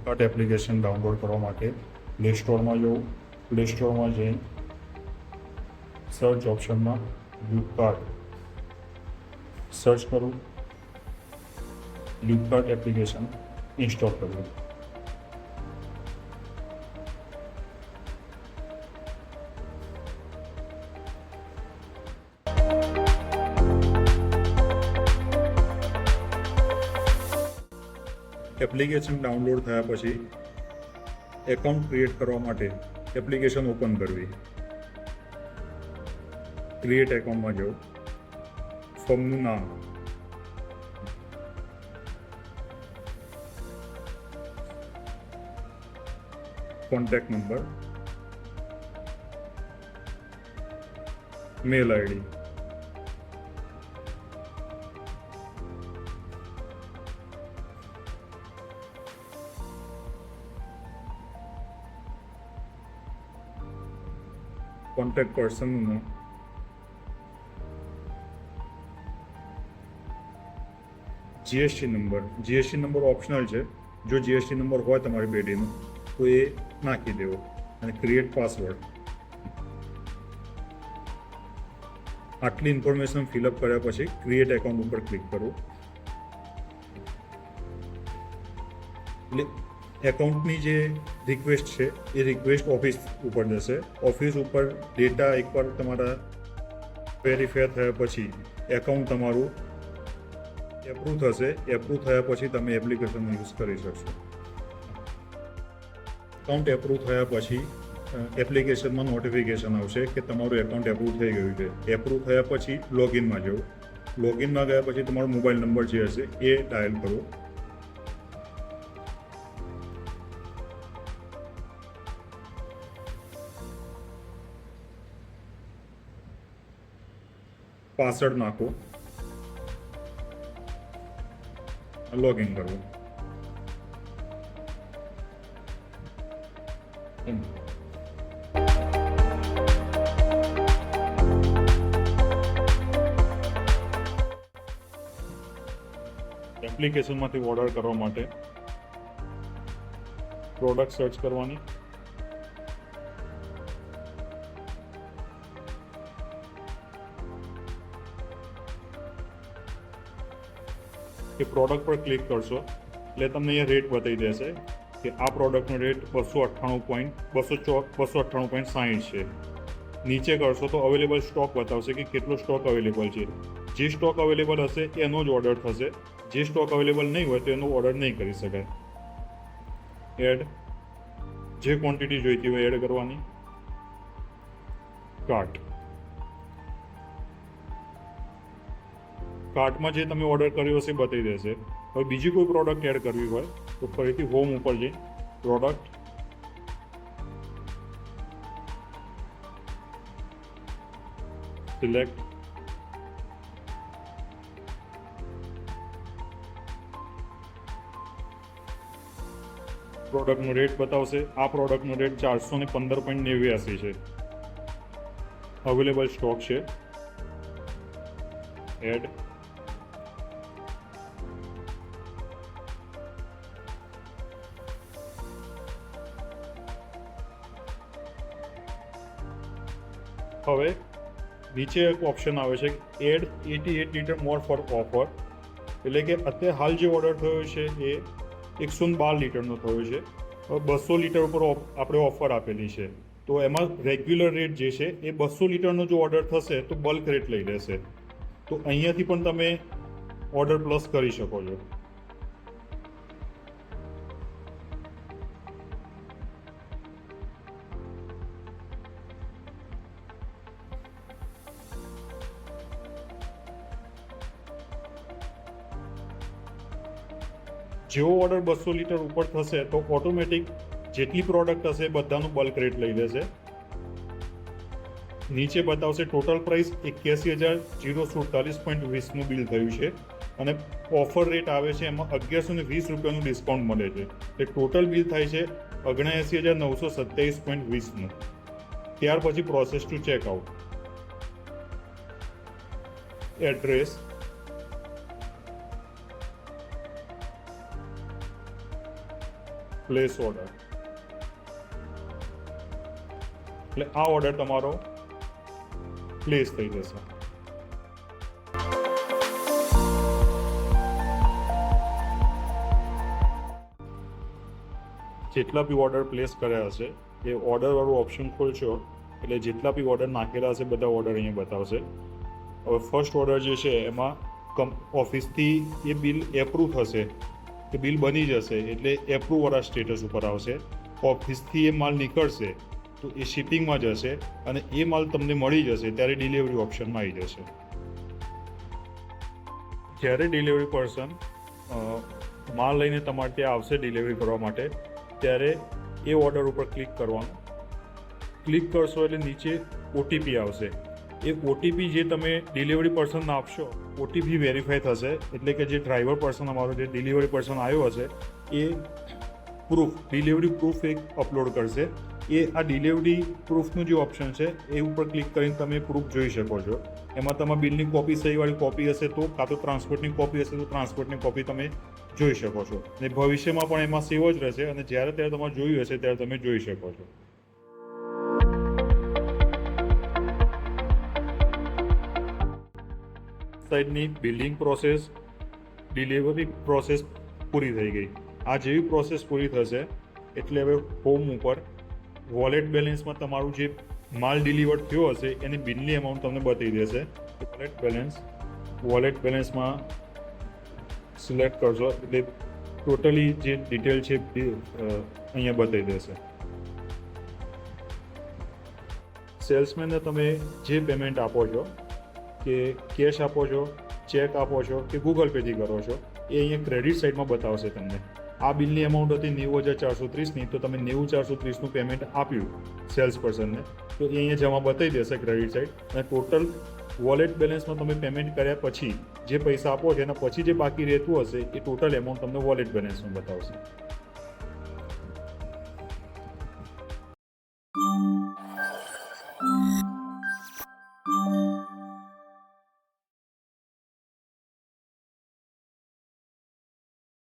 Flipkart application download કરવા માટે play સ્ટોરમાં જવું. પ્લે સ્ટોરમાં જઈ સર્ચ ઓપ્શનમાં ફ્લિપકાર્ટ સર્ચ કરું. ફ્લિપકાર્ટ એપ્લિકેશન ઇન્સ્ટોલ કરવું. એપ્લિકેશન ડાઉનલોડ થયા પછી એકાઉન્ટ ક્રિએટ કરવા માટે એપ્લિકેશન ઓપન કરવી. ક્રિએટ એકાઉન્ટમાં જાઉં. ફોર્મનું નામ, contact number, mail ID, contact પર્સનનું નામ, GST number. GST number optional છે. જો જીએસટી નંબર હોય તમારી બેટીનો તો એ નાખી દેવો અને ક્રિએટ પાસવર્ડ. આટલી ઇન્ફોર્મેશન ફિલઅપ કર્યા પછી ક્રિએટ એકાઉન્ટ ઉપર ક્લિક કરો. એટલે એકાઉન્ટની જે રિક્વેસ્ટ છે એ રિક્વેસ્ટ ઓફિસ ઉપર જશે. ઓફિસ ઉપર ડેટા એકવાર તમારા વેરીફાય થયા પછી એકાઉન્ટ તમારું એપ્રૂવ થશે. એપ્રૂવ થયા પછી તમે એપ્લિકેશનનો યુઝ કરી શકશો. એકાઉન્ટ એપ્રૂવ થયા પછી એપ્લિકેશનમાં નોટિફિકેશન આવશે કે તમારું એકાઉન્ટ એપ્રૂવ થઈ ગયું છે. એપ્રૂવ થયા પછી લોગિનમાં જાઓ. લોગિનમાં ગયા પછી તમારો મોબાઈલ નંબર જે હશે એ ડાયલ કરો. પાસવર્ડ નાખો, લોગિન કરવું. એપ્લિકેશનમાંથી ઓર્ડર કરવા માટે પ્રોડક્ટ સર્ચ કરવાની. એ પ્રોડક્ટ પર ક્લિક કરશો એટલે તમને અહીંયા રેટ બતાવી દેશે કે આ પ્રોડક્ટનો રેટ 298.60 છે. નીચે કરશો તો અવેલેબલ સ્ટોક બતાવશે કે કેટલો સ્ટોક અવેલેબલ છે. જે સ્ટોક અવેલેબલ હશે એનો જ ઓર્ડર થશે. જે સ્ટોક અવેલેબલ નહીં હોય તો એનો ઓર્ડર નહીં કરી શકાય. એડ, જે ક્વોન્ટિટી જોઈતી હોય એડ કરવાની. કાર્ટ, કાર્ટમાં જે તમે ઓર્ડર કર્યો હશે બતાવી દેશે. હવે બીજી કોઈ પ્રોડક્ટ એડ કરવી હોય તો ફરીથી હોમ ઉપર જઈ પ્રોડક્ટ, સિલેક્ટ, પ્રોડક્ટનો રેટ બતાવશે. આ પ્રોડક્ટનો રેટ 415.89 છે. અવેલેબલ સ્ટોક છે. એડ, હવે નીચે એક ઓપ્શન આવે છે એડ 88 લીટર મોર ફોર ઓફર. એટલે કે અત્યારે હાલ જે ઓર્ડર થયો છે એ 112 લીટરનો થયો છે. હવે 200 લીટર ઉપર આપણે ઓફર આપેલી છે તો એમાં રેગ્યુલર રેટ જે છે એ 200 લીટરનો જો ઓર્ડર થશે તો બલ્ક રેટ લઈ લેશે. તો અહીંયાથી પણ તમે ઓર્ડર પ્લસ કરી શકો છો. જેવો ઓર્ડર 200 લીટર ઉપર થશે તો ઓટોમેટિક જેટલી પ્રોડક્ટ હશે બધાનું બલ્ક રેટ લઈ લેશે. નીચે બતાવશે ટોટલ પ્રાઇસ 81,047.20નું બિલ થયું છે અને ઓફર રેટ આવે છે એમાં 1120 રૂપિયાનું ડિસ્કાઉન્ટ મળે છે. એટલે ટોટલ બિલ થાય છે 79,927.20નું. ત્યાર પછી process two checkout. Address, place order. એટલે આ ઓર્ડર તમારો પ્લેસ થઈ જશે. જેટલા બી ઓર્ડર પ્લેસ કર્યા હશે એ ઓર્ડરવાળું ઓપ્શન ખોલશો એટલે જેટલા બી ઓર્ડર નાખેલા હશે બધા ઓર્ડર અહીંયા બતાવશે. હવે ફર્સ્ટ ઓર્ડર જે છે એમાં ઓફિસથી એ બિલ એપ્રૂવ થશે કે બિલ બની જશે એટલે એપ્રૂવવાળા સ્ટેટસ ઉપર આવશે. ઓફિસથી એ માલ નીકળશે તો એ શિપિંગમાં જશે અને એ માલ તમને મળી જશે ત્યારે ડિલિવરી ઓપ્શનમાં આવી જશે. જ્યારે ડિલિવરી પર્સન માલ લઈને તમારે ત્યાં આવશે ડિલિવરી કરવા માટે ત્યારે એ ઓર્ડર ઉપર ક્લિક કરવાનું. ક્લિક કરશો એટલે નીચે ઓટીપી આવશે. એ ઓટીપી જે તમે ડિલિવરી પર્સનને આપશો ઓટીપી વેરીફાઈ થશે એટલે કે જે ડ્રાઈવર પર્સન અમારો જે ડિલિવરી પર્સન આવ્યો હશે એ ડિલિવરી પ્રૂફ એક અપલોડ કરશે. એ આ ડિલિવરી પ્રૂફનું જે ઓપ્શન છે એ ઉપર ક્લિક કરીને તમે પ્રૂફ જોઈ શકો છો. એમાં તમારા બિલની કોપી સહીવાળી કોપી હશે તો કાં તો ટ્રાન્સપોર્ટની કોપી હશે તો ટ્રાન્સપોર્ટની કોપી તમે જોઈ શકો છો. અને ભવિષ્યમાં પણ એમાં સેવ જ રહેશે અને જ્યારે ત્યારે તમારે જોયું હશે ત્યારે તમે જોઈ શકો છો. સાઈડની બિલિંગ પ્રોસેસ, ડિલિવરી પ્રોસેસ પૂરી થઈ ગઈ. આ જેવી પ્રોસેસ પૂરી થશે એટલે હવે હોમ ઉપર વોલેટ બેલેન્સમાં તમારું જે માલ ડિલિવર થયો હશે એની બિલની અમાઉન્ટ તમને બતાવી દેશે. વોલેટ બેલેન્સમાં સિલેક્ટ કરશો એટલે ટોટલી જે ડિટેલ છે અહીંયા બતાવી દેશે. સેલ્સમેનને તમે જે પેમેન્ટ આપો છો કે કેશ આપો છો, ચેક આપો છો કે ગૂગલ પેથી કરો છો એ અહીંયા ક્રેડિટ સાઇડમાં બતાવશે તમને. આ બિલની અમાઉન્ટ હતી 90,430ની તો તમે 90,430નું પેમેન્ટ આપ્યું સેલ્સ પર્સનને તો એ અહીંયા જમા બતાવી દેશે ક્રેડિટ સાઇડ. અને ટોટલ વોલેટ બેલેન્સમાં તમે પેમેન્ટ કર્યા પછી જે પૈસા આપો છો એના પછી જે બાકી રહેતું હશે એ ટોટલ એમાઉન્ટ તમને વોલેટ બેલેન્સમાં બતાવશે.